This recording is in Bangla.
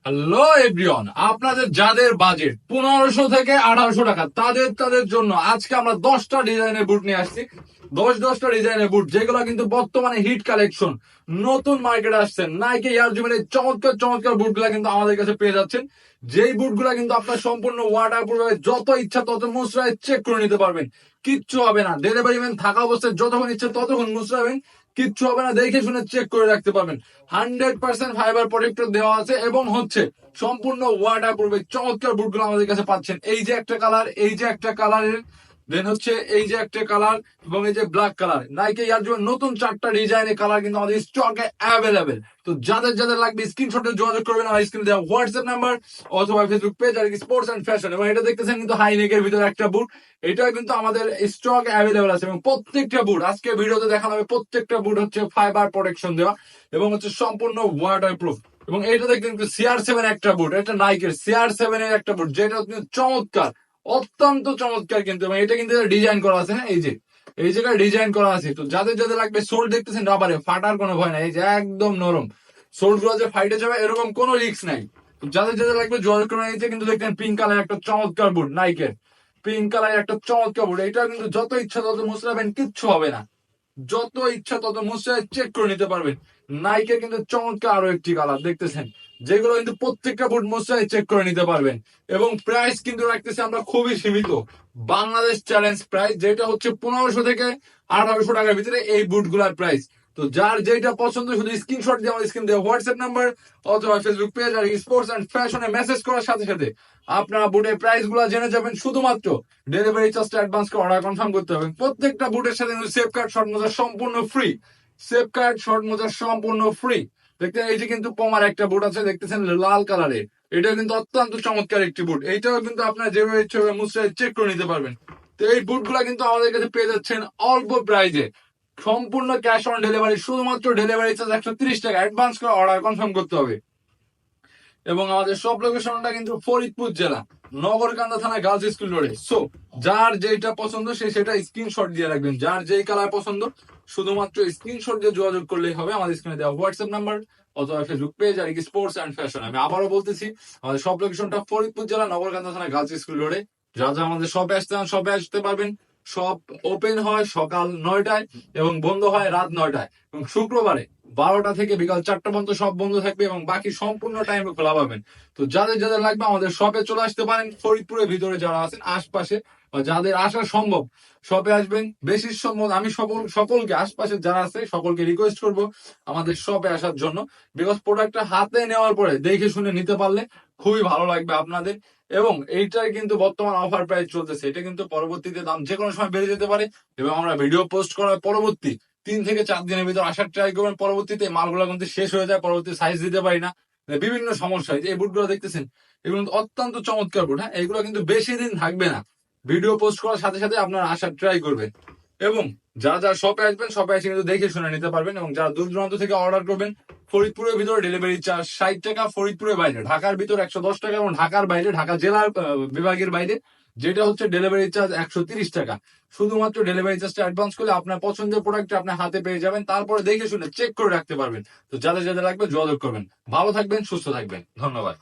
হ্যালো এভরিওয়ান, আপনাদের যাদের বাজেট 1500 থেকে 1800 টাকা তাদের জন্য আজকে আমরা 10টা ডিজাইনের বুট নিয়ে আসছি। 10টা ডিজাইনের বুট যেগুলো কিন্তু বর্তমানে হিট কালেকশন, নতুন মার্কেটে আসছে। নাইকি এয়ার জুমের এই চমৎকার চমৎকার বুটগুলা কিন্তু আমাদের কাছে পেয়ে যাচ্ছেন। যেই বুটগুলা কিন্তু আপনার সম্পূর্ণ ওয়াটারপ্রুফ, যত ইচ্ছা তত মুছড়ায় চেক করে নিতে পারবেন, কিচ্ছু হবে না। ডেলিভারি ম্যান থাকা অবস্থায় যতক্ষণ ইচ্ছা ততক্ষণ মুছড়াবেন, কিচ্ছু হবে না। দেখে শুনে চেক করে রাখতে পারবেন। 100% ফাইবার প্রোটেক্টর দেওয়া আছে এবং হচ্ছে সম্পূর্ণ ওয়াটার প্রুফ চমৎকার বুটগুলো আমাদের কাছে পাচ্ছেন। এই যে একটা কালার, এই যে একটা কালারের, দেন হচ্ছে এই যে একটা কালার এবং এই যে ব্ল্যাক কালার। নাইকি এয়ার জন্য নতুন 4টা ডিজাইনের কালার কিন্তু আমাদের স্টকে অ্যাভেলেবেল। তো যাদের লাগবে স্ক্রিনশটে যোগাযোগ করবেন আমার স্ক্রিনে দেওয়া হোয়াটসঅ্যাপ নাম্বার অথবা ফেসবুক পেজ আর স্পোর্টস এন্ড ফ্যাশন। এবং এটা দেখতেছেন কিন্তু হাই নেকের ভিতরে একটা বুট, এটা কিন্তু আমাদের স্টক অ্যাভেলেবল আছে। এবং প্রত্যেকটা বুট আজকে ভিডিওতে দেখানো হবে, প্রত্যেকটা বুট হচ্ছে ফাইবার প্রোটেকশন দেওয়া এবং হচ্ছে সম্পূর্ণ ওয়াটার প্রুফ। এবং এটা দেখবেন CR7 একটা বুট, এটা নাইকের CR7 এর একটা বুট, যেটা কিন্তু চমৎকার, অত্যন্ত চমৎকার কিন্তু। এবং এটা কিন্তু ডিজাইন করা আছে, হ্যাঁ এই জায়গায় ডিজাইন করা আছে। তো যাদের লাগবে, সোল দেখতেছেন রাবারে, ফাটার কোনো ভয় নাই, এই যে একদম নরম সোল গুলো যে ফাইটে যাবে এরকম কোনো রিস্ক নাই। তো যাদের লাগবে যোগাযোগ করবেন। এই যে কিন্তু দেখেন পিঙ্ক কালার একটা চমৎকার বুট, নাইকের পিঙ্ক কালার একটা চমৎকার বুট। এটা কিন্তু যত ইচ্ছা তত মুছড়াবেন, কিচ্ছু হবে না। যত ইচ্ছা তত মুছড়ায় চেক করে নিতে পারবেন। নাইকের কিন্তু চমৎকার আরো একটি কালার দেখতেছেন, যেগুলো কিন্তু প্রত্যেকটা বুট মুছড়ায় চেক করে নিতে পারবেন। এবং প্রাইস কিন্তু রাখতেছি আমরা খুবই সীমিত, বাংলাদেশ চ্যালেঞ্জ প্রাইস, যেটা হচ্ছে 1500 থেকে 1800 টাকার ভিতরে এই বুট গুলার প্রাইস। তো যার যেটা পছন্দ শুধু স্ক্রিনশট দিয়ে আমাদের স্ক্রিন দেওয়া হোয়াটসঅ্যাপ নাম্বার অথবা ফেসবুক পেজ আর স্পোর্টস এন্ড ফ্যাশনে মেসেজ করার সাথে সাথে আপনারা বুটের প্রাইস গুলা জেনে যাবেন। শুধুমাত্র ডেলিভারি চার্জটা অ্যাডভান্স করে অর্ডার কনফার্ম করতে হবে। প্রত্যেকটা বুটের সাথে সেফ কার্ড শর্ট মোজা সম্পূর্ণ ফ্রি, সেফ কার্ড শর্ট মোজা সম্পূর্ণ ফ্রি। দেখতে এই যে কিন্তু পমার একটা বুট আছে দেখতেছেন লাল কালারের, এটা কিন্তু অত্যন্ত চমৎকার একটি বুট। এইটাও কিন্তু আপনার যেভাবে ইচ্ছে মুছড়ায় চেক করে নিতে পারবেন। তো এই বুট গুলা কিন্তু আমাদের কাছে পেয়ে যাচ্ছেন অল্প প্রাইজে, সম্পূর্ণ ক্যাশ অন ডেলিভারি। শুধুমাত্র ডেলিভারি চার্জ 130 টাকা অ্যাডভান্স করে অর্ডার কনফার্ম করতে হবে। এবং আমাদের সব লোকেশনটা কিন্তু ফরিদপুর জেলা, নগরকান্দা থানা, গার্লস স্কুল রোডে। সো যার যেটা পছন্দ সে সেটা স্ক্রিনশট দিয়ে রাখবেন। যার যেই কালার পছন্দ শুধুমাত্র স্ক্রিনশট দিয়ে যোগাযোগ করলেই হবে আমাদের স্ক্রিনে দেওয়া হোয়াটসঅ্যাপ নাম্বার অথবা ফেসবুক পেজ আর কি স্পোর্টস এন্ড ফ্যাশন। আমি আবারও বলতেছি, আমাদের সব লোকেশনটা ফরিদপুর জেলা, নগরকান্দা থানা, গার্লস স্কুল রোডে। যারা আমাদের শপে আসতে চান শপে আসতে পারবেন। শপ ওপেন হয় সকাল 9টায় এবং বন্ধ হয় রাত 9টায়। এবং শুক্রবারে 12টা থেকে বিকাল 4টা পর্যন্ত সব বন্ধ থাকবে এবং বাকি সম্পূর্ণ টাইম খোলা পাবেন। তো যাদের লাগবে আমাদের শপে চলে আসতে পারেন। ফরিদপুরের ভিতরে যারা আছেন আশপাশে বা যাদের আসা সম্ভব শপে আসবেন। বেশি সম্ভব আমি সকলকে আশপাশে যারা আছে সকলকে রিকোয়েস্ট করব আমাদের শপে আসার জন্য। বিকজ প্রোডাক্টটা হাতে নেওয়ার পরে দেখে শুনে নিতে পারলে খুবই ভালো লাগবে আপনাদের। এবং এইটার কিন্তু বর্তমান অফার প্রাইস চলতেছে, এটা কিন্তু পরবর্তীতে দাম যে কোনো সময় বেড়ে যেতে পারে। এবং আমরা ভিডিও পোস্ট করার পরবর্তী 3 থেকে 4 দিনের ভিতর আসার ট্রাই করবেন। পরবর্তীতে মালগুলো কিন্তু শেষ হয়ে যায়, পরবর্তী সাইজ দিতে পারি না, বিভিন্ন সমস্যা। এই বুটগুলো দেখতেছেন এগুলো অত্যন্ত চমৎকার বুট, হ্যাঁ এগুলো কিন্তু বেশি দিন থাকবে না। ভিডিও পোস্ট করার সাথে সাথে আপনারা আসার ট্রাই করবেন। এবং যারা শপে আসবেন শপে এসে কিন্তু দেখে শুনে নিতে পারবেন। এবং যারা দূর দূরান্ত থেকে অর্ডার করবেন, ফরিদপুরের ভিতরে ডেলিভারি চার্জ 60 টাকা, ফরিদপুরের বাইরে ঢাকার ভিতরে 110 টাকা এবং ঢাকার বাইরে ঢাকা জেলার বিভাগের বাইরে যেটা হচ্ছে ডেলিভারি চার্জ 130 টাকা। শুধুমাত্র ডেলিভারি চার্জটা অ্যাডভান্স করলে আপনার পছন্দের প্রোডাক্ট আপনার হাতে পেয়ে যাবেন, তারপরে দেখে শুনে চেক করে রাখতে পারবেন। তো যাদের লাগবে যোগাযোগ করবেন। ভালো থাকবেন, সুস্থ থাকবেন, ধন্যবাদ।